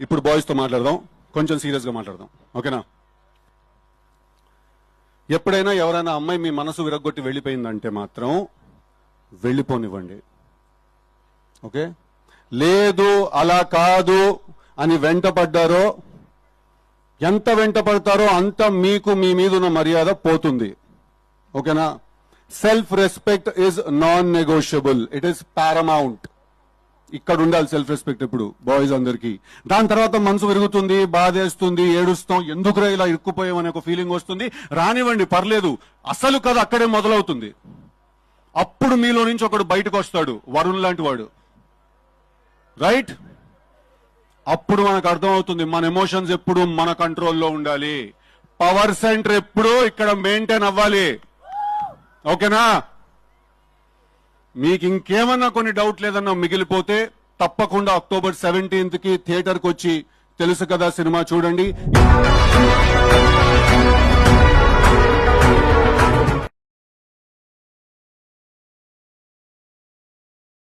ఇప్పుడు బాయ్స్ తో మాట్లాడదాం, కొంచెం సీరియస్ గా మాట్లాడదాం, ఓకేనా? ఎప్పుడైనా ఎవరైనా అమ్మాయి మీ మనసు విరగొట్టి వెళ్ళిపోయిందంటే మాత్రం వెళ్ళిపోనివ్వండి, ఓకే? లేదు అలా కాదు అని వెంటపడ్డారో, ఎంత వెంట పడతారో అంత మీకు మీ మీద ఉన్న మర్యాద పోతుంది, ఓకేనా? Self respect is non negotiable, it is paramount. ఇక్కడ ఉండాలి సెల్ఫ్ రెస్పెక్ట్ ఇప్పుడు బాయ్స్ అందరికి. దాని తర్వాత మనసు విరుగుతుంది, బాధేస్తుంది, ఏడుస్తాం, ఎందుకురా ఇలా ఇరుక్కుపోయాం అనే ఒక ఫీలింగ్ వస్తుంది. రానివ్వండి, పర్లేదు. అసలు కథ అక్కడే మొదలవుతుంది. అప్పుడు మీలో నుంచి ఒకడు బయటకు వస్తాడు, వరుణ్ లాంటి వాడు, రైట్? అప్పుడు మనకు అర్థమవుతుంది మన ఎమోషన్స్ ఎప్పుడు మన కంట్రోల్లో ఉండాలి, పవర్ సెంటర్ ఎప్పుడు ఇక్కడ మెయింటైన్ అవ్వాలి, ఓకేనా? మీకు ఇంకేమన్నా కొన్ని డౌట్ లేదన్నా మిగిలిపోతే తప్పకుండా October 17th థియేటర్కి వచ్చి తెలుసు కదా సినిమా చూడండి.